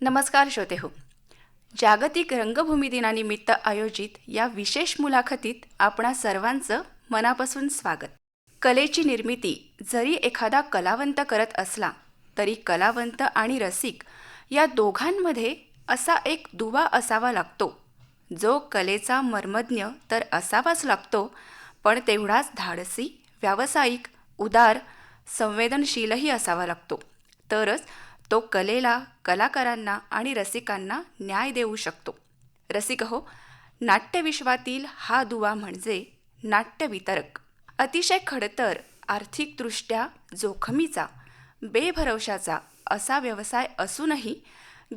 नमस्कार श्रोते हो. जागतिक रंगभूमी दिनानिमित्त आयोजित या विशेष मुलाखतीत आपणा सर्वांचं मनापासून स्वागत. कलेची निर्मिती जरी एखादा कलावंत करत असला तरी कलावंत आणि रसिक या दोघांमध्ये असा एक दुवा असावा लागतो, जो कलेचा मर्मज्ञ तर असावाच लागतो, पण तेवढाच धाडसी, व्यावसायिक, उदार, संवेदनशीलही असावा लागतो. तरच तो कलेला, कलाकारांना आणि रसिकांना न्याय देऊ शकतो. रसिक हो, नाट्यविश्वातील हा दुवा म्हणजे नाट्यवितरक. अतिशय खडतर, आर्थिकदृष्ट्या जोखमीचा, बेभरवशाचा असा व्यवसाय असूनही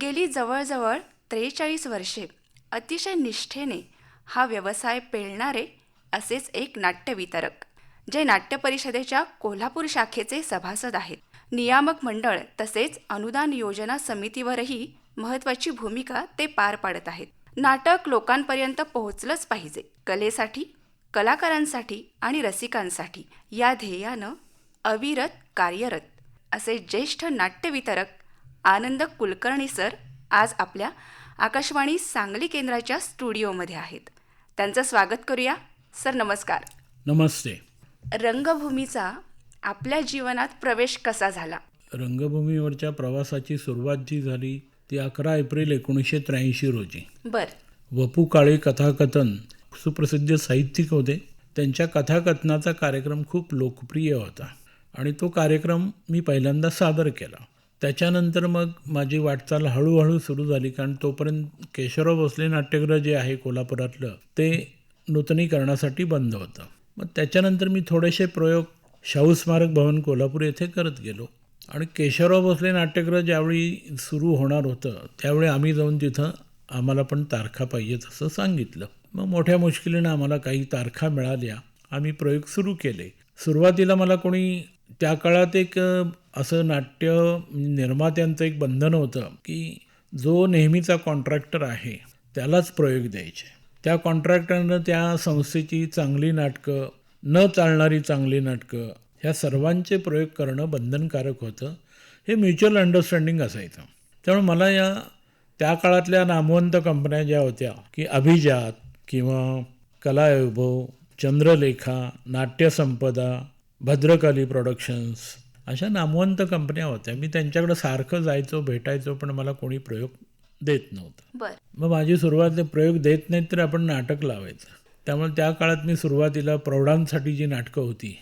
गेली जवळजवळ 43 वर्षे अतिशय निष्ठेने हा व्यवसाय पेलणारे असेच एक नाट्यवितरक, जे नाट्य परिषदेच्या कोल्हापूर शाखेचे सभासद आहेत. नियामक मंडळ तसेच अनुदान योजना समितीवरही महत्त्वाची भूमिका ते पार पाडत आहेत. नाटक लोकांपर्यंत पोहोचलंच पाहिजे. कलेसाठी, कलाकारांसाठी आणि रसिकांसाठी या ध्येयानं अविरत कार्यरत असे ज्येष्ठ नाट्यवितरक आनंद कुलकर्णी सर आज आपल्या आकाशवाणी सांगली केंद्राच्या स्टुडिओमध्ये आहेत. त्यांचं स्वागत करूया. सर नमस्कार. नमस्ते. रंगभूमीचा आपल्या जीवनात प्रवेश कसा झाला? रंगभूमीवरच्या प्रवासाची सुरुवात जी झाली ती 11 एप्रिल 1983 रोजी. बर. वपू काळे कथाकथन सुप्रसिद्ध साहित्यिक होते. त्यांच्या कथाकथनाचा कार्यक्रम खूप लोकप्रिय होता आणि तो कार्यक्रम मी पहिल्यांदा सादर केला. त्याच्यानंतर मग माझी वाटचाल हळूहळू सुरू झाली, कारण तोपर्यंत केशवराव भोसले नाट्यगृह जे आहे कोल्हापुरातलं ते नूतनीकरणासाठी बंद होतं. मग त्याच्यानंतर मी थोडेसे प्रयोग शाहू स्मारक भवन कोल्हापूर येथे करत गेलो आणि केशवराव भोसले नाट्यगृह ज्यावेळी सुरू होणार होतं त्यावेळी आम्ही जाऊन तिथं आम्हाला पण तारखा पाहिजेत असं सांगितलं. मग मोठ्या मुश्किलीनं आम्हाला काही तारखा मिळाल्या. आम्ही प्रयोग सुरू केले. सुरुवातीला मला कोणी त्या काळात एक असं नाट्य निर्मात्यांचं एक बंधन होतं की जो नेहमीचा कॉन्ट्रॅक्टर आहे त्यालाच प्रयोग द्यायचे. त्या कॉन्ट्रॅक्टरनं त्या संस्थेची चांगली नाटकं, न चालणारी चांगली नाटकं ह्या सर्वांचे प्रयोग करणं बंधनकारक होतं. हे म्युच्युअल अंडरस्टँडिंग असायचं. त्यामुळे मला त्या काळातल्या नामवंत कंपन्या ज्या होत्या की अभिजात किंवा कलावैभव, चंद्रलेखा, नाट्यसंपदा, भद्रकाली प्रोडक्शन्स अशा नामवंत कंपन्या होत्या. मी त्यांच्याकडे सारखं जायचो, भेटायचो, पण मला कोणी प्रयोग देत नव्हतं. बर. मग माझी सुरुवात प्रयोग देत नाहीत तर आपण नाटक लावायचं. त्यामुळे त्या काळात मी सुरुवातीला प्रौढांसाठी जी नाटकं होती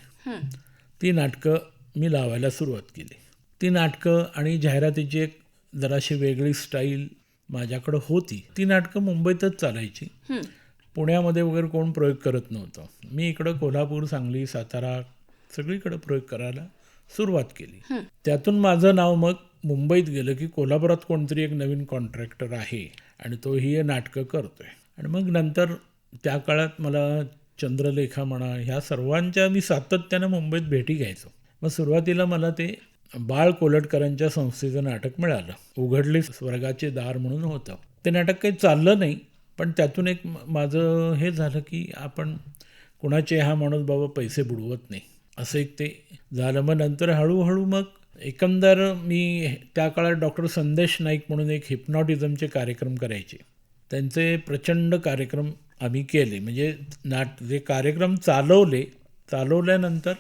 ती नाटकं मी लावायला सुरुवात केली. ती नाटकं आणि जाहिरातीची एक जराशी वेगळी स्टाईल माझ्याकडं होती. ती नाटकं मुंबईतच चालायची. पुण्यामध्ये वगैरे कोण प्रयोग करत नव्हतं. मी इकडं कोल्हापूर, सांगली, सातारा सगळीकडे प्रयोग करायला सुरुवात केली. त्यातून माझं नाव मग मुंबईत गेलं की कोल्हापुरात कोणतरी एक नवीन कॉन्ट्रॅक्टर आहे आणि तो ही नाटकं करतोय. आणि मग नंतर त्या काळात मला चंद्रलेखा म्हणा ह्या सर्वांच्या मी सातत्यानं मुंबईत भेटी घ्यायचो. मग सुरुवातीला मला ते बाळ कोलटकरांच्या संस्थेचं नाटक मिळालं. उघडले स्वर्गाचे दार म्हणून होतं. ते नाटक काही चाललं नाही, पण त्यातून एक माझं हे झालं की आपण कुणाचे हा माणूस बाबा पैसे बुडवत नाही असं एक ते झालं. मग नंतर हळूहळू मग एकंदर मी त्या काळात डॉक्टर संदेश नाईक म्हणून एक हिप्नॉटिझमचे कार्यक्रम करायचे. त्यांचे प्रचंड कार्यक्रम आम्ही केले. म्हणजे जे कार्यक्रम चालवल्यानंतर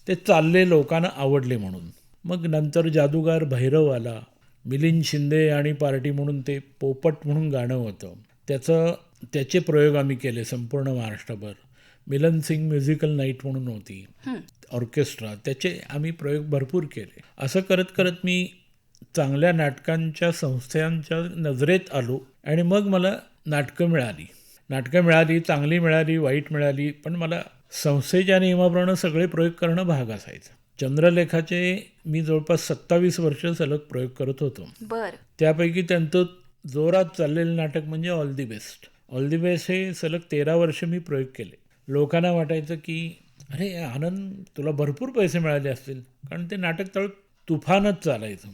ते चालले, लोकांना आवडले म्हणून. मग नंतर जादूगार भैरव आला, मिलिंद शिंदे आणि पार्टी म्हणून ते पोपट म्हणून गाणं होतं, त्याचे प्रयोग आम्ही केले संपूर्ण महाराष्ट्रभर. मिलन सिंग म्युझिकल नाईट म्हणून होती ऑर्केस्ट्रा, त्याचे आम्ही प्रयोग भरपूर केले. असं करत करत मी चांगल्या नाटकांच्या संस्थांच्या नजरेत आलो आणि मग मला नाटकं मिळाली, चांगली मिळाली, वाईट मिळाली, पण मला संस्थेच्या नियमाप्रमाणे सगळे प्रयोग करणं भाग असायचं. चंद्रलेखाचे मी जवळपास 27 वर्ष सलग प्रयोग करत होतो. बर. त्यापैकी त्यांचं जोरात चाललेलं नाटक म्हणजे all the best. All the best हे सलग 13 वर्ष मी प्रयोग केले. लोकांना वाटायचं की अरे आनंद, तुला भरपूर पैसे मिळाले असतील, कारण ते नाटक तुफानच चालायचं.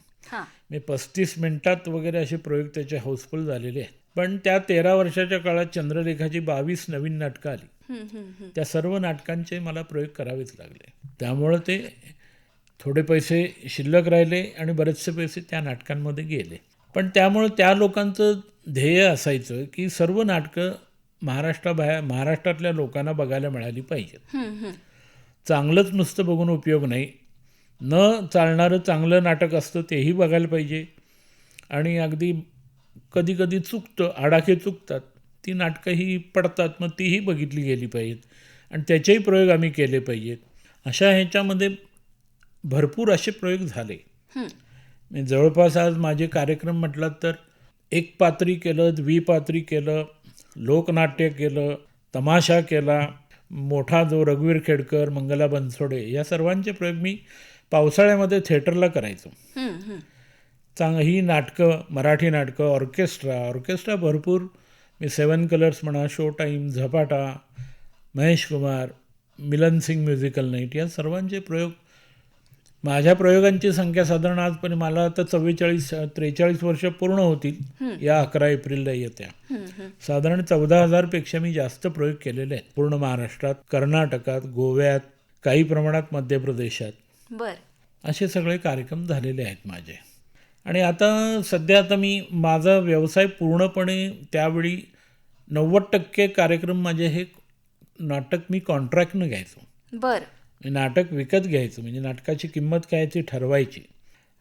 मी 35 मिनिटात वगैरे असे प्रयोग त्याचे हाऊसफुल झालेले आहेत. पण त्या 13 वर्षाच्या काळात चंद्रलेखाची 22 नवीन नाटकं आली. त्या सर्व नाटकांचे मला प्रयोग करावेच लागले. त्यामुळं ते थोडे पैसे शिल्लक राहिले आणि बरेचसे पैसे त्या नाटकांमध्ये गेले. पण त्यामुळं त्या लोकांचं ध्येय असायचं की सर्व नाटकं महाराष्ट्रातल्या लोकांना बघायला मिळाली पाहिजेत. चांगलंच नुसतं बघून उपयोग नाही, न चालणारं चांगलं नाटक असतं तेही बघायला पाहिजे. आणि अगदी कधी कधी चुकतं, आडाखे चुकतात, ती नाटकंही पडतात, मग तीही बघितली गेली पाहिजेत आणि त्याचेही प्रयोग आम्ही केले पाहिजेत. अशा ह्याच्यामध्ये भरपूर असे प्रयोग झाले. म्हणजे जवळपास आज माझे कार्यक्रम म्हटलात तर एक पात्री केलं, द्विपात्री केलं, लोकनाट्य केलं, तमाशा केला, मोठा जो रघुवीर खेडकर, मंगला बनसोडे या सर्वांचे प्रयोग मी पावसाळ्यामध्ये थिएटरला करायचो. ही नाटकं, मराठी नाटकं, ऑर्केस्ट्रा भरपूर. मी 7 कलर्स म्हणा, शो टाईम, झपाटा, महेश कुमार, मिलन सिंग म्युझिकल नाईट या सर्वांचे प्रयोग. माझ्या प्रयोगांची संख्या साधारण आजपर्यंत मला आता 43 वर्ष पूर्ण होतील या 11 एप्रिलला येत्या. साधारण 14,000पेक्षा मी जास्त प्रयोग केलेले आहेत पूर्ण महाराष्ट्रात, कर्नाटकात, गोव्यात, काही प्रमाणात मध्य प्रदेशात. असे सगळे कार्यक्रम झालेले आहेत माझे. आणि सध्या मी माझा व्यवसाय पूर्णपणे त्यावेळी 90% कार्यक्रम माझे हे नाटक मी कॉन्ट्रॅक्टनं घ्यायचो. नाटक विकत घ्यायचं, म्हणजे नाटकाची किंमत काय ती ठरवायची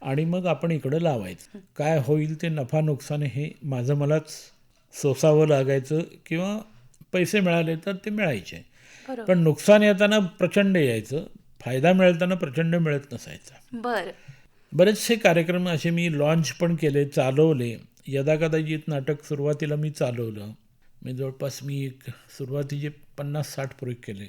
आणि मग आपण इकडं लावायचं. काय होईल ते नफा नुकसान हे मलाच सोसावं लागायचं, किंवा पैसे मिळाले तर ते मिळायचे. पण नुकसान येताना प्रचंड यायचं, फायदा मिळताना प्रचंड मिळत नसायचा. बरेचसे कार्यक्रम असे मी लॉन्च पण केले, चालवले. यदाकदाचित नाटक सुरुवातीला मी चालवलं. जवळपास मी सुरुवातीचे 50-60 प्रयोग केले.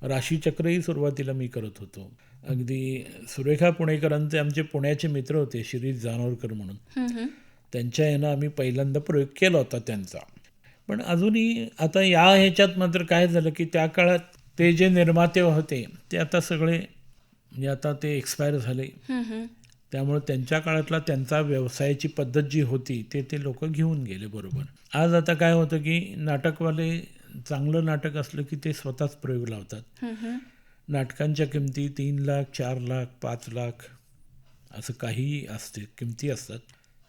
राशीचक्रही सुरुवातीला मी करत होतो. अगदी सुरेखा पुणेकरांचे आमचे पुण्याचे मित्र होते, शिरीष जानोरकर म्हणून, त्यांच्या यानं आम्ही पहिल्यांदा प्रयोग केला होता त्यांचा. पण अजूनही आता या ह्याच्यात मात्र काय झालं की त्या काळात ते जे निर्माते होते ते आता सगळे म्हणजे आता ते एक्सपायर झाले. त्यामुळे त्यांच्या काळातला त्यांचा व्यवसायाची पद्धत जी होती ते लोक घेऊन गेले. बरोबर. आज आता काय होतं की नाटकवाले चांगलं नाटक असलं की ते स्वतःच प्रयोग लावतात. नाटकांच्या किमती 3 लाख, 4 लाख, 5 लाख असं काहीही असते, किमती असतात.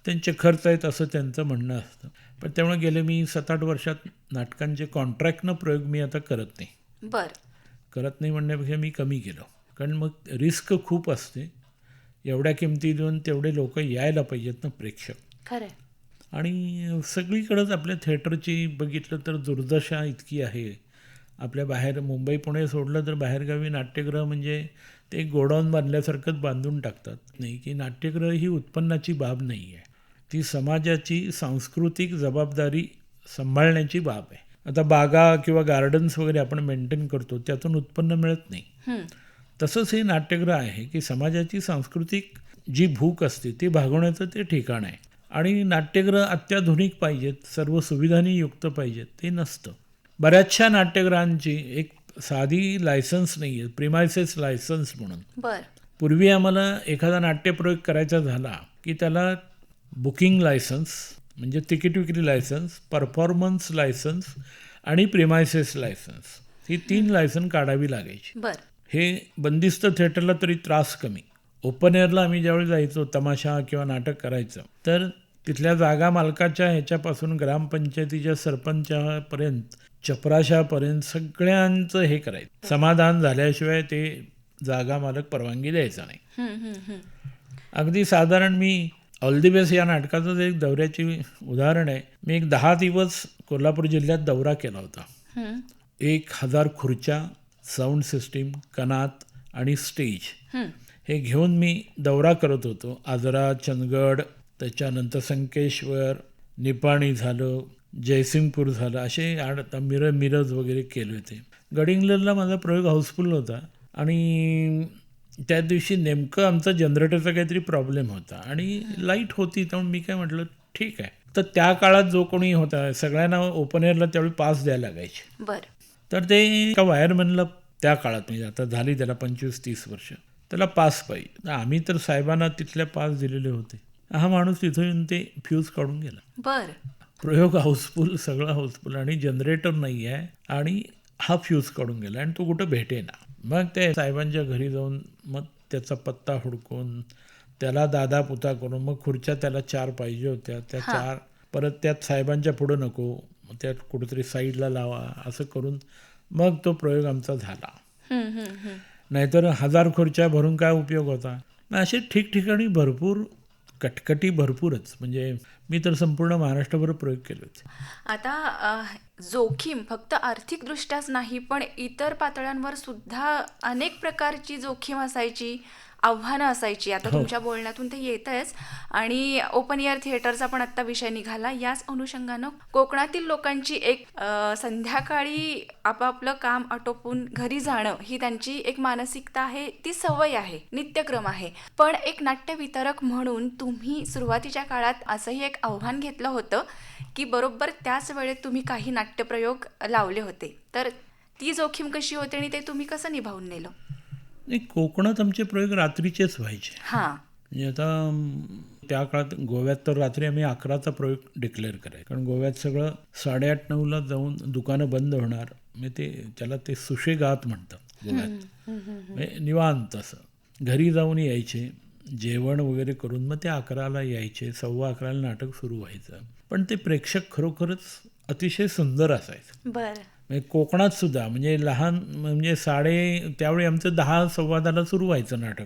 त्यांचे खर्च आहेत असं त्यांचं म्हणणं असतं. पण त्यामुळे गेले मी 7-8 वर्षात नाटकांचे कॉन्ट्रॅक्टनं प्रयोग मी आता करत नाही. करत नाही म्हणण्यापेक्षा मी कमी केलं, कारण मग रिस्क खूप असते. एवढ्या किमती देऊन तेवढे लोक यायला पाहिजेत ना, प्रेक्षक. आणि सगळीकडंच आपल्या थिएटरची बघितलं तर दुर्दशा इतकी आहे. आपल्या बाहेर मुंबई पुणे सोडलं तर बाहेरगावी नाट्यगृह म्हणजे ते गोडाऊन बांधल्यासारखंच बांधून टाकतात. नाही की नाट्यगृह ही उत्पन्नाची बाब नाही आहे, ती समाजाची सांस्कृतिक जबाबदारी सांभाळण्याची बाब आहे. आता बागा किंवा गार्डन्स वगैरे आपण मेंटेन करतो, त्यातून उत्पन्न मिळत नाही. तसंच हे नाट्यगृह आहे की समाजाची सांस्कृतिक जी भूक असते ती भागवण्याचं ते ठिकाण आहे. आणि नाट्यगृह अत्याधुनिक पाहिजेत, सर्व सुविधांनी युक्त पाहिजेत, ते नसतं. बऱ्याचशा नाट्यगृहांची एक साधी लायसन्स नाही आहे, प्रिमायसेस लायसन्स म्हणून. पूर्वी आम्हाला एखादा नाट्यप्रयोग करायचा झाला की त्याला बुकिंग लायसन्स म्हणजे तिकीट विक्री लायसन्स, परफॉर्मन्स लायसन्स आणि प्रिमायसेस लायसन्स, ही 3 लायसन काढावी लागायची. हे बंदिस्त थिएटरला तरी त्रास कमी. ओपन एअरला आम्ही ज्यावेळी जायचो तमाशा किंवा नाटक करायचं, तर तिथल्या जागा मालकाच्या ह्याच्यापासून ग्रामपंचायतीच्या सरपंचापर्यंत, चपराशापर्यंत सगळ्यांचं हे करायचं. समाधान झाल्याशिवाय ते जागा मालक परवानगी द्यायचा नाही. अगदी साधारण मी ऑल दी बेस्ट या नाटकाचं एक दौऱ्याची उदाहरण आहे. मी एक 10 दिवस कोल्हापूर जिल्ह्यात दौरा केला होता. 1000 खुर्च्या, साऊंड सिस्टीम, कनात आणि स्टेज हे घेऊन मी दौरा करत होतो. आजरा, चंदगड, त्याच्यानंतर संकेश्वर, निपाणी झालं, जयसिंगपूर झालं, असे मिरज वगैरे केले होते. गडिंग्लजला माझा प्रयोग हाऊसफुल होता आणि त्या दिवशी नेमकं आमचा जनरेटरचा काहीतरी प्रॉब्लेम होता आणि लाईट होती. त्यामुळे मी काय म्हटलं ठीक आहे. तर त्या काळात जो कोणी होता सगळ्यांना ओपन एअरला त्यावेळी पास द्यायला लागायचे. तर ते एका वायरमॅनला त्या काळात म्हणजे आता झाली त्याला 25-30 वर्ष, त्याला पास पाहिजे. आम्ही तर साहेबांना तिथल्या पास दिलेले होते. हा माणूस तिथून येऊन ते फ्यूज काढून गेला. प्रयोग हाऊसफुल, सगळं हाऊसफुल आणि जनरेटर नाही आहे आणि हा फ्यूज काढून गेला आणि तो कुठं भेटेना. मग ते साहेबांच्या घरी जाऊन मग त्याचा पत्ता हुडकून त्याला दादा पुता करून मग खुर्च्या त्याला 4 पाहिजे होत्या, त्या 4 परत त्यात साहेबांच्या पुढं नको, मग त्यात कुठेतरी साईडला लावा, असं करून मग तो प्रयोग आमचा झाला. नाहीतर 1000 खुर्च्या भरून काय उपयोग होता. मग असे ठिकठिकाणी भरपूर कटकटी भरपूरच, म्हणजे मी तर संपूर्ण महाराष्ट्रभर प्रयोग केले होते. आता जोखीम फक्त आर्थिकदृष्ट्याच नाही, पण इतर पातळ्यांवर सुद्धा अनेक प्रकारची जोखीम असायची, आव्हानं असायची. आता तुमच्या बोलण्यातून ते येतंच. आणि ओपन एअर थिएटरचा पण आत्ता विषय निघाला. याच अनुषंगानं कोकणातील लोकांची एक संध्याकाळी आपापलं काम आटोपून घरी जाणं ही त्यांची एक मानसिकता आहे, ती सवय आहे, नित्यक्रम आहे. पण एक नाट्यवितरक म्हणून तुम्ही सुरुवातीच्या काळात असंही एक आव्हान घेतलं होतं की बरोबर त्याच वेळेत तुम्ही काही नाट्यप्रयोग लावले होते. तर ती जोखीम कशी होती आणि ते तुम्ही कसं निभावून नेलं? नाही, कोकणात आमचे प्रयोग रात्रीचेच व्हायचे. हां. म्हणजे आता त्या काळात गोव्यात तर रात्री आम्ही 11चा प्रयोग डिक्लेअर करायचो, कारण गोव्यात सगळं 8:30-9ला जाऊन दुकानं बंद होणार. म्हणजे त्याला सुशेगात म्हणतात गोव्यात, म्हणजे निवांत असं घरी जाऊन यायचे, जेवण वगैरे करून मग ते 11ला यायचे, 11:15ला नाटक सुरू व्हायचं. पण ते प्रेक्षक खरोखरच अतिशय सुंदर असायचं. बरं. म्हणजे कोकणात सुद्धा म्हणजे लहान म्हणजे त्यावेळी आमचं 10-10:15ला सुरू व्हायचं नाटक.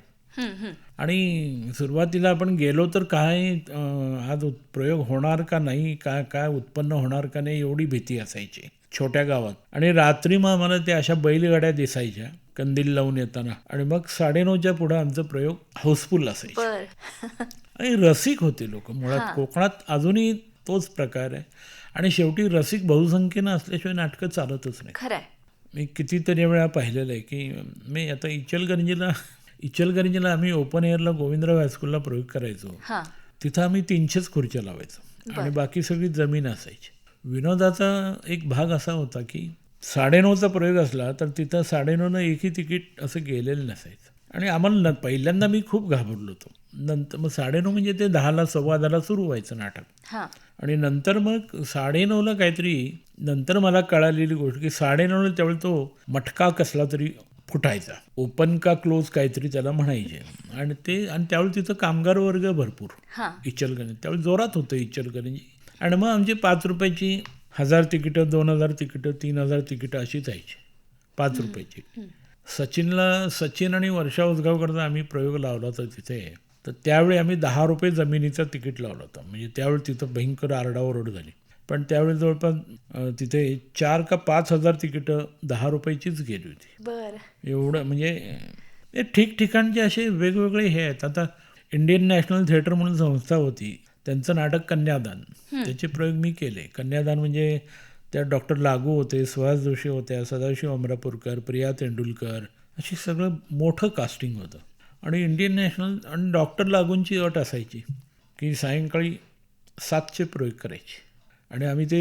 आणि सुरुवातीला आपण गेलो तर काय आज प्रयोग होणार का नाही, काय उत्पन्न होणार का नाही, एवढी भीती असायची छोट्या गावात. आणि रात्री मग आम्हाला त्या अशा बैलगाड्या दिसायच्या कंदील लावून येताना, आणि मग 9:30च्या पुढे आमचा प्रयोग हाऊसफुल असायचा. आणि रसिक होते लोक मुळात. कोकणात अजूनही तोच प्रकार आहे. आणि शेवटी रसिक बहुसंख्येनं असल्याशिवाय नाटकं चालतच नाही. खरंय. मी कितीतरी वेळा पाहिलेलं आहे की मी आता इचलकरंजीला आम्ही ओपन एअरला गोविंदराव हायस्कूलला प्रयोग करायचो. तिथं आम्ही 300च खुर्च्या लावायचो आणि बाकी सगळी जमीन असायची. विनोदाचा एक भाग असा होता की 9:30चा प्रयोग असला तर तिथं 9:30नं एकही तिकीट असं गेलेलं नसायचं. आणि आम्हाला पहिल्यांदा मी खूप घाबरलो होतो. नंतर मग 9:30 म्हणजे ते 10ला 10:15ला सुरू व्हायचं नाटक. आणि नंतर मग 9:30ला काहीतरी नंतर मला कळालेली गोष्ट की 9:30ला त्यावेळी तो मटका कसला तरी फुटायचा, ओपन का क्लोज काहीतरी त्याला म्हणायचे. आणि त्यावेळी तिथं कामगार वर्ग भरपूर इचलकरंजी, त्यावेळी जोरात होतं इचलकरंजी. आणि मग आमची 5 रुपयाची 1000 तिकीटं, 2000 तिकीटं, 3000 तिकीटं अशी जायची 5 रुपयाची. सचिन आणि वर्षा उसगावकरचा आम्ही प्रयोग लावला होता तिथे. तर त्यावेळी आम्ही 10 रुपये जमिनीचं तिकीट लावलं होतं. म्हणजे त्यावेळी तिथं भयंकर आरडाओरड झाली. पण त्यावेळी जवळपास तिथे 4 का 5,000 तिकीटं 10 रुपयाचीच गेली होती. बरं. एवढं म्हणजे ठिकठिकाणचे असे वेगवेगळे हे आहेत. आता इंडियन नॅशनल थिएटर म्हणून संस्था होती, त्यांचं नाटक कन्यादान, त्याचे प्रयोग मी केले. कन्यादान म्हणजे त्यात डॉक्टर लागू होते, सुहास जोशी होत्या, सदाशिव अमरापूरकर, प्रिया तेंडुलकर, अशी सगळं मोठं कास्टिंग होतं. आणि इंडियन नॅशनल आणि डॉक्टर लागूंची अट असायची की सायंकाळी 7चे प्रयोग करायचे. आणि आम्ही ते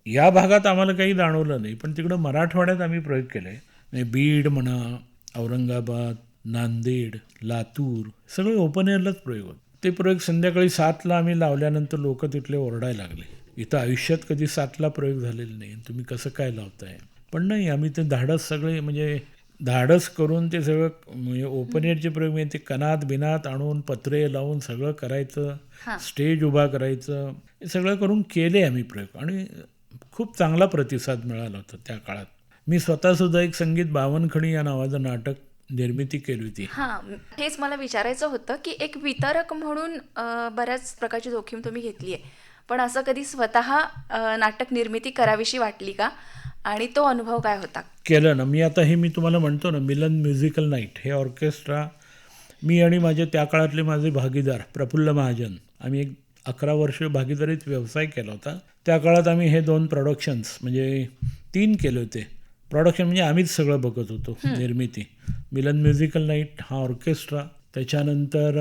या भागात आम्हाला काही जाणवलं नाही, पण तिकडं मराठवाड्यात आम्ही प्रयोग केले. म्हणजे बीड म्हणा, औरंगाबाद, नांदेड, लातूर सगळे ओपन एअरलाच प्रयोग होते. ते प्रयोग संध्याकाळी 7ला आम्ही लावल्यानंतर लोक तिथले ओरडायला लागले, इथं आयुष्यात कधी 7ला प्रयोग झालेले नाही, तुम्ही कसं काय लावताय. पण नाही, आम्ही ते धाडस करून ते सगळं म्हणजे ओपन एअरचे प्रयोग म्हणजे ते कणात बिनात आणून पत्रे लावून सगळं करायचं, स्टेज उभा करायचं, हे सगळं करून केले आम्ही प्रयोग. आणि खूप चांगला प्रतिसाद मिळाला होता त्या काळात. मी स्वतःसुद्धा एक संगीत बावनखडी या नावाचं नाटक निर्मिती केली होती. हेच मला विचारायचं होतं की एक वितरक म्हणून बऱ्याच प्रकारची जोखीम तुम्ही घेतली आहे, पण असं कधी स्वतः नाटक निर्मिती करावीशी वाटली का, आणि तो अनुभव काय होता? केलं ना मी तुम्हाला म्हणतो ना, मिलन म्युझिकल नाईट हे ऑर्केस्ट्रा मी आणि त्या काळातले माझे भागीदार प्रफुल्ल महाजन, आम्ही एक 11 वर्ष भागीदारीत व्यवसाय केला होता. त्या काळात आम्ही हे 2 प्रोडक्शन्स म्हणजे 3 केले होते. प्रोडक्शन म्हणजे आम्हीच सगळं बघत होतो, निर्मिती. मिलन म्युझिकल नाईट हा ऑर्केस्ट्रा, त्याच्यानंतर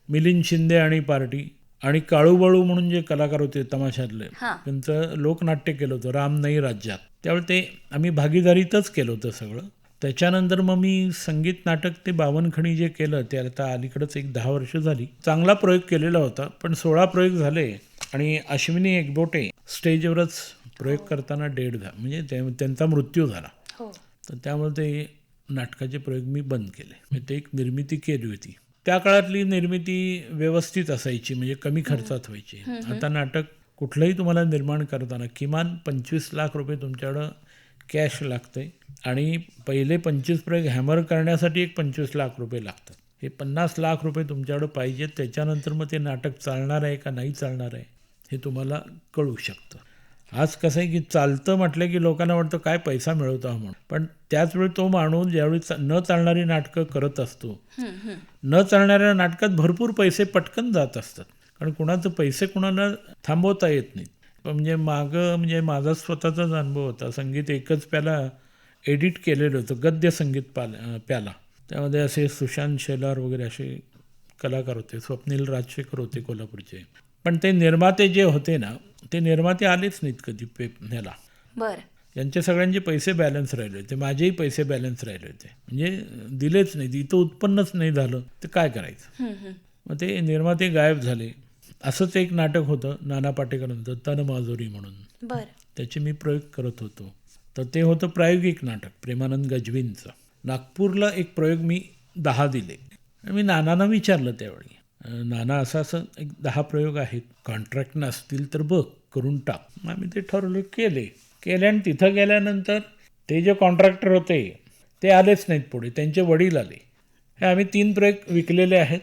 मिलिंद शिंदे आणि पार्टी, आणि काळूबाळू म्हणून जे कलाकार होते तमाशातले, त्यांचं लोकनाट्य केलं होतं राम नाही राज्यात. त्यावेळी ते आम्ही भागीदारीतच केलं होतं सगळं. त्याच्यानंतर मग मी संगीत नाटक ते बावनखडी जे केलं ते आता अलीकडंच एक 10 वर्ष झाली. चांगला प्रयोग केलेला होता, पण 16 प्रयोग झाले आणि अश्विनी एकबोटे स्टेजवरच प्रयोग करताना डेड झाला, म्हणजे त्यांचा मृत्यू झाला. तर त्यामुळे ते नाटकाचे प्रयोग मी बंद केले. ते एक निर्मिती केली होती. त्या काळातली निर्मिती व्यवस्थित असायची, म्हणजे कमी खर्चात व्हायची. आता नाटक कुठलंही तुम्हाला निर्माण करताना किमान 25 लाख रुपये तुमच्याकडं कॅश लागते आणि पहिले 25 प्रयोग हॅमर करण्यासाठी एक 25 लाख रुपये लागतात. हे 50 लाख रुपये तुमच्याकडं पाहिजेत. त्याच्यानंतर मग ते नाटक चालणार आहे का नाही चालणार आहे हे तुम्हाला कळू शकतं. आज कसं आहे की चालतं म्हटलं की लोकांना वाटतं काय पैसा मिळवतो हा म्हणून, पण त्याचवेळी तो माणूस ज्यावेळी न चालणारी नाटकं करत असतो, न चालणाऱ्या नाटकात भरपूर पैसे पटकन जात असतात, कारण कुणाचे पैसे कुणाला थांबवता येत नाहीत. म्हणजे म्हणजे माझा स्वतःचाच अनुभव होता. संगीत एकच प्याला एडिट केलेलं होतं, गद्य संगीत प्याला. त्यामध्ये असे सुशांत शेलार वगैरे असे कलाकार होते, स्वप्नील राजशेखर होते कोल्हापूरचे. पण ते निर्माते जे होते ना, ते निर्माते आलेच नाहीत कधी ह्याला. बरं. यांचे सगळ्यांचे पैसे बॅलन्स राहिले होते, माझेही पैसे बॅलन्स राहिले होते, म्हणजे दिलेच नाही. इथं उत्पन्नच नाही झालं तर काय करायचं. मग ते निर्माते गायब झाले. असंच एक नाटक होतं नाना पाटेकरांचं, तन माजुरी म्हणून. बरं. त्याचे मी प्रयोग करत होतो. तर ते होतं प्रायोगिक नाटक प्रेमानंद गजवींचं. नागपूरला एक प्रयोग मी 10 दिले. मी नानांना विचारलं त्यावेळी, नाना असं एक 10 प्रयोग आहेत, कॉन्ट्रॅक्ट नसतील तर बघ करून टाक. मग मी ते ठरवले, केले आणि तिथं गेल्यानंतर ते जे कॉन्ट्रॅक्टर होते ते आलेच नाहीत पुढे, त्यांचे वडील आले. हे आम्ही 3 प्रयोग विकलेले आहेत,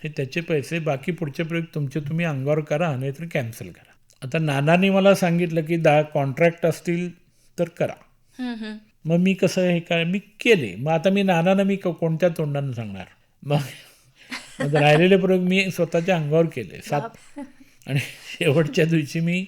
हे त्याचे पैसे, बाकी पुढचे प्रयोग तुमचे तुम्ही अंगावर करा नाहीतर कॅन्सल करा. आता नानांनी मला सांगितलं की 10 कॉन्ट्रॅक्ट असतील तर करा. मग मी कसं हे काय मी केले. मग आता मी नानांना मी कोणत्या तोंडानं सांगणार. मग राहिलेले प्रयोग मी स्वतःच्या अंगावर केले 7. आणि शेवटच्या दिवशी मी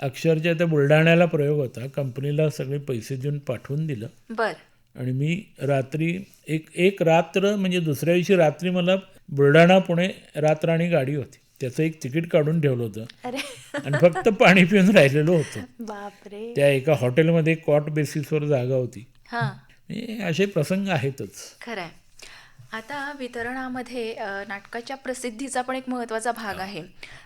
अक्षरशः त्या बुलढाण्याला प्रयोग होता, कंपनीला सगळे पैसे देऊन पाठवून दिलं. बरं. आणि मी रात्री एक रात्र, म्हणजे दुसऱ्या दिवशी रात्री मला बुलढाणा पुणे रात्र गाडी होती, त्याचं एक तिकीट काढून ठेवलं होतं. अरे. आणि फक्त पाणी पिऊन राहिलेलो होतो. बापरे. त्या एका हॉटेलमध्ये कॉट बेसिसवर जागा होती. हां. असे प्रसंग आहेतच. खरं आहे. आता वितरणामध्ये नाटकाच्या प्रसिद्धीचा पण एक महत्त्वाचा भाग आहे.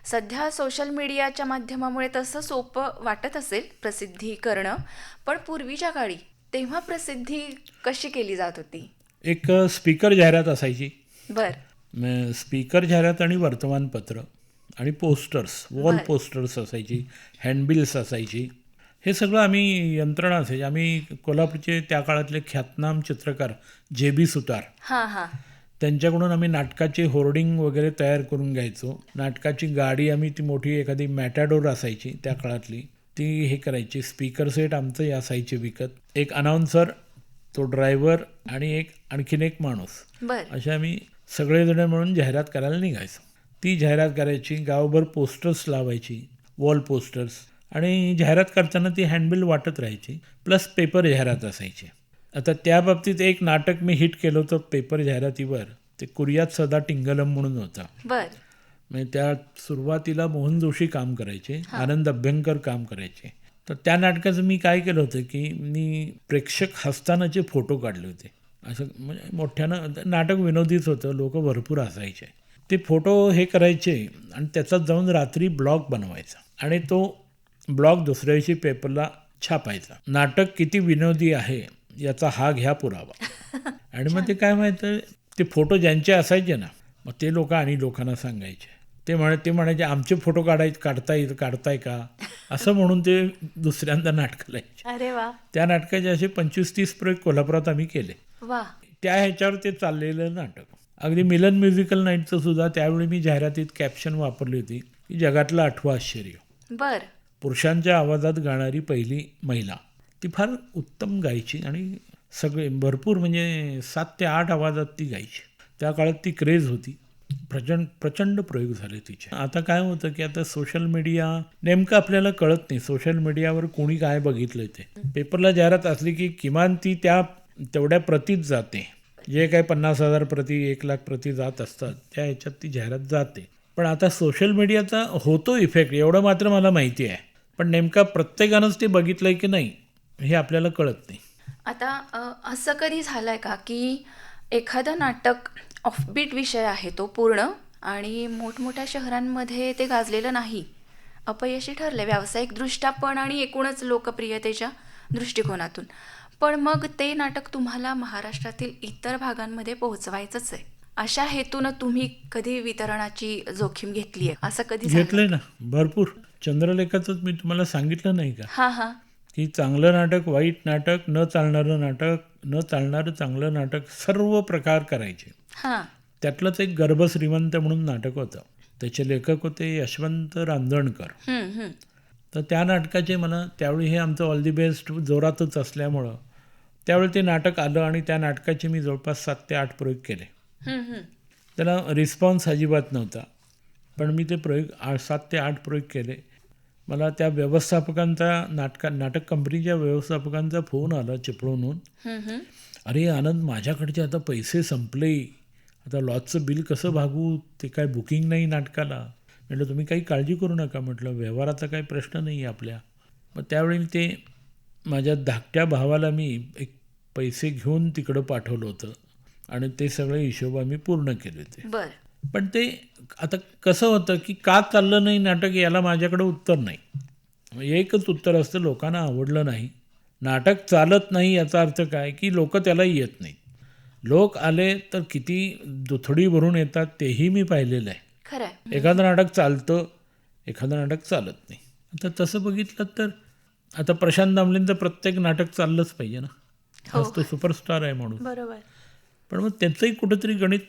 सध्या सोशल मीडियाच्या माध्यमामुळे तसं सोपं वाटत असेल प्रसिद्धी करणं, पण पूर्वीच्या काळी तेव्हा प्रसिद्धी कशी केली जात होती? एक स्पीकर जाहिरात असायची. बरं. स्पीकर जाहिरात आणि वर्तमानपत्र आणि पोस्टर्स, वॉल पोस्टर्स असायची, हँडबिल्स असायची. हे सगळं आम्ही यंत्रणा असायची. आम्ही कोल्हापूरचे त्या काळातले ख्यातनाम चित्रकार JB सुतार, त्यांच्याकडून आम्ही नाटकाचे होर्डिंग वगैरे तयार करून घ्यायचो. नाटकाची गाडी आम्ही ती मोठी एखादी मॅटाडोर असायची त्या काळातली, ती हे करायची. स्पीकर सेट आमचं असायचे विकत. एक अनाऊन्सर, तो ड्रायव्हर आणि आणखीन एक माणूस, अशा आम्ही सगळेजण मिळून जाहिरात करायला निघायचो. ती जाहिरात करायची, गावभर पोस्टर्स लावायची, वॉल पोस्टर्स. आणि जाहिरात करताना ती हँडबिल वाटत राहायची, प्लस पेपर जाहिरात असायची. आता त्या बाबतीत एक नाटक मी हिट केलं होतं पेपर जाहिरातीवर, ते कुर्यात सदा टिंगलम म्हणून होता. म्हणजे त्या सुरुवातीला मोहन जोशी काम करायचे, आनंद अभ्यंकर काम करायचे. तर त्या नाटकाचं मी काय केलं होतं की मी प्रेक्षक हसतानाचे फोटो काढले होते. असं म्हणजे मोठ्यानं नाटक विनोदीच होतं, लोक भरपूर हसायचे. ते फोटो हे करायचे आणि त्याच्यात जाऊन रात्री ब्लॉग बनवायचा आणि तो ब्लॉग दुसऱ्या दिवशी पेपरला छापायचा. नाटक किती विनोदी आहे याचा हा घ्या पुरावा. आणि मग ते काय माहिती, ते फोटो ज्यांचे असायचे ना, मग ते लोक आणि लोकांना सांगायचे. ते म्हणायचे आमचे फोटो काढताय का असं म्हणून ते दुसऱ्यांदा नाटकाला यायचे. अरे वा. त्या नाटकाचे असे 25-30 प्रयोग कोल्हापुरात आम्ही केले. त्या ह्याच्यावर ते चाललेलं नाटक. अगदी मिलन म्युझिकल नाईटचं सुद्धा त्यावेळी मी जाहिरातीत कॅप्शन वापरली होती की जगातलं 8वं आश्चर्य. पुरुषांच्या आवाजात गाणारी पहिली महिला. ती फार उत्तम गायची आणि सगळे भरपूर म्हणजे 7 ते 8 आवाजात ती गायची. त्या काळात ती क्रेज होती. प्रचंड प्रयोग झाले तिचे. आता काय होतं की आता सोशल मीडिया नेमकं आपल्याला कळत नाही, सोशल मीडियावर कोणी काय बघितलं ते. पेपरला जाहिरात असली की किमान ती तेवढ्या प्रतीत जाते. जे काही 50,000 प्रती, 1,00,000 प्रती जात असतात त्या ह्याच्यात ती जाहिरात जाते. पण आता सोशल मीडियाचा होतो इफेक्ट एवढं मात्र मला माहिती आहे, पण नेमका प्रत्येकानंच ते बघितलंय की नाही हे आपल्याला कळत नाही. आता असं कधी झालंय का की एखादं नाटक ऑफबीट विषय आहे तो पूर्ण आणि मोठमोठ्या शहरांमध्ये ते गाजलेलं नाही, अपयशी ठरले व्यावसायिकदृष्ट्या पण आणि एकूणच लोकप्रियतेच्या दृष्टिकोनातून, पण मग ते नाटक तुम्हाला महाराष्ट्रातील इतर भागांमध्ये पोहोचवायचंच आहे, अशा हेतूनं तुम्ही कधी वितरणाची जोखीम घेतली आहे असं कधी झालं? घेतलंय ना भरपूर. चंद्रलेखाचंच मी तुम्हाला सांगितलं नाही का हां हां. की चांगलं नाटक, वाईट नाटक, न चालणारं नाटक, न चालणारं चांगलं नाटक, सर्व प्रकार करायचे. हां. त्यातलंच एक गर्भ श्रीमंत म्हणून नाटक होतं. त्याचे लेखक होते यशवंत रांजणकर. हं, हं. तर त्या नाटकाचे मला त्यावेळी हे आमचं ऑल दी बेस्ट जोरातच असल्यामुळं त्यावेळी ते नाटक आलं आणि त्या नाटकाचे मी जवळपास 7 ते 8 प्रयोग केले. हं, हं. त्याला रिस्पॉन्स अजिबात नव्हता. पण मी ते 7 ते 8 प्रयोग केले. मला त्या व्यवस्थापकांचा नाटक कंपनीच्या व्यवस्थापकांचा फोन आला चिपळूणहून. हं, हं. अरे आनंद, माझ्याकडचे आता पैसे संपले, आता लॉजचं बिल कसं भागू, ते काय बुकिंग नाही नाटकाला. म्हटलं तुम्ही काही काळजी करू नका, म्हटलं व्यवहाराचा काही प्रश्न नाही आहे आपल्या. मग त्यावेळी ते माझ्या धाकट्या भावाला मी एक पैसे घेऊन तिकडं पाठवलं होतं आणि ते सगळे हिशोब आम्ही पूर्ण केले होते. बरं. पण ते आता कसं होतं की का चाललं नाही नाटक याला माझ्याकडे उत्तर नाही. एकच उत्तर असतं, लोकांना आवडलं नाही. नाटक चालत नाही याचा अर्थ काय की लोक त्याला येत नाहीत. लोक आले तर किती दुथडी भरून येतात तेही मी पाहिलेलं आहे. खरं आहे. एखादं नाटक चालतं, एखादं नाटक चालत नाही. आता तसं बघितलं तर आता प्रशांत दामलेंचं प्रत्येक नाटक चाललंच पाहिजे ना. हो. आज तो सुपरस्टार आहे म्हणून. बरोबर. पण मग त्याचंही कुठंतरी गणित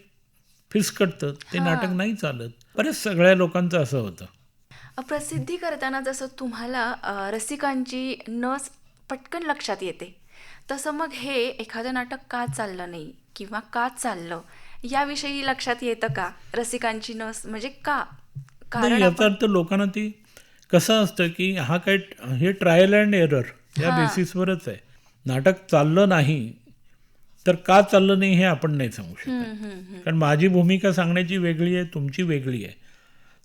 फिसकटतं, ते हां. नाटक नाही चालत. बरेच सगळ्या लोकांचं असं होतं. प्रसिद्धी करताना जसं तुम्हाला रसिकांची नस पटकन लक्षात येते, तसं मग हे एखादं नाटक का चाललं नाही किंवा का चाललं याविषयी लक्षात येतं का? रसिकांची नस म्हणजे का? नाही, कारण याचा अर्थ लोकांना ती कसं असतं की हा काय हे ट्रायल अँड एरर या हां. बेसिसवरच आहे. नाटक चाललं नाही तर का चाललं नाही हे आपण नाही सांगू शकत. हं, हं, हं. कारण माझी भूमिका सांगण्याची वेगळी आहे, तुमची वेगळी आहे.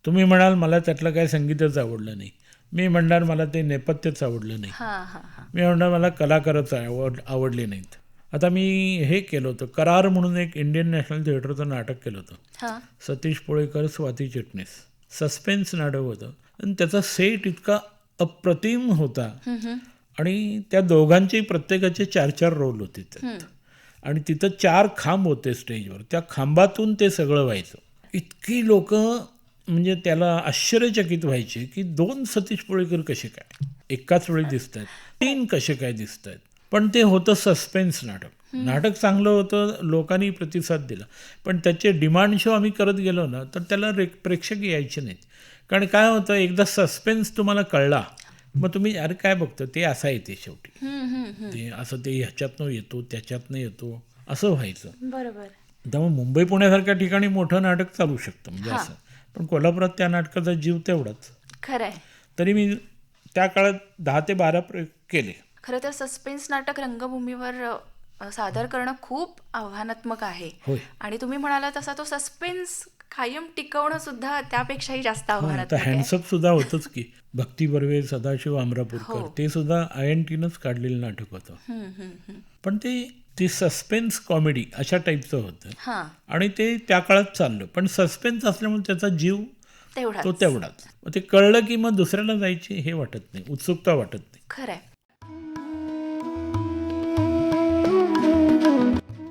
तुम्ही म्हणाल मला त्यातलं काय संगीतच आवडलं नाही, मी म्हणणार मला ते नेपथ्यच आवडलं नाही, हां हां हां. मी म्हणणार मला कलाकारच आवडले नाहीत. आता मी हे केलं होतं, करार म्हणून एक इंडियन नॅशनल थिएटरचं नाटक केलं होतं. हां. सतीश पोळेकर, स्वाती चिटणीस. सस्पेन्स नाटक होतं आणि त्याचा सेट इतका अप्रतिम होता हं, हं. आणि त्या दोघांचे प्रत्येकाचे 4-4 रोल होते त्यात. आणि तिथं 4 खांब होते स्टेजवर, त्या खांबातून ते सगळं व्हायचं. इतकी लोक म्हणजे त्याला आश्चर्यचकित व्हायचे की 2 सतीश पोळेकर कसे काय एकाच वेळी दिसत आहेत, 3 कसे काय दिसत आहेत. पण ते होतं सस्पेन्स नाटक. नाटक चांगलं होतं, लोकांनी प्रतिसाद दिला. पण त्याचे डिमांड शो आम्ही करत गेलो ना तर त्याला प्रेक्षक यायचे नाहीत. कारण काय होतं, एकदा सस्पेन्स तुम्हाला कळला मग तुम्ही अरे काय बघतो ते असं येते शेवटी, हं, हं, हं. ते असं ते ह्याच्यातनं येतो त्याच्यातनं येतो असं व्हायचं. बरोबर. त्यामुळे मुंबई पुण्यासारख्या ठिकाणी मोठं नाटक चालू शकतं म्हणजे हां. असं. पण कोल्हापुरात त्या नाटकाचा जीव तेवढाच. खरं आहे. तरी मी त्या काळात 10 ते 12 प्रयोग केले. खरं तर सस्पेन्स नाटक रंगभूमीवर सादर करणं खूप आव्हानात्मक आहे. होय. आणि तुम्ही म्हणाला तसा तो सस्पेन्स कायम टिकवणं सुद्धा त्यापेक्षाही जास्त आता आव्हानात्मक आहे. हँडसअप सुद्धा होतंच की. भक्ती बर्वे, सदाशिव आमरापूरकर, हो. ते सुद्धा INTनंच काढलेलं नाटक होतं. हं, हं, हं. पण ते सस्पेन्स कॉमेडी अशा टाईपचं होतं हां. आणि ते त्या काळात चाललं. पण सस्पेन्स असल्यामुळे त्याचा जीव तेवढाच. तो तेवढाच. मग ते कळलं की मग दुसऱ्याला जायची हे वाटत नाही, उत्सुकता वाटत नाही. खरं आहे.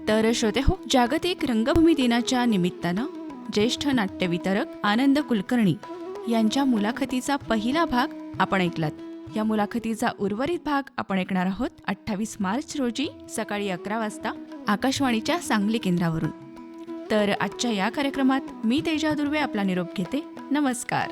तर श्रोते हो, जागतिक रंगभूमी दिनाच्या निमित्तानं ज्येष्ठ नाट्यवितरक आनंद कुलकर्णी यांच्या मुलाखतीचा पहिला भाग आपण ऐकलात. या मुलाखतीचा उर्वरित भाग आपण ऐकणार आहोत 28 मार्च रोजी सकाळी 11 वाजता आकाशवाणीच्या सांगली केंद्रावरून. तर आजच्या या कार्यक्रमात मी तेजा दुर्वे आपला निरोप घेते. नमस्कार.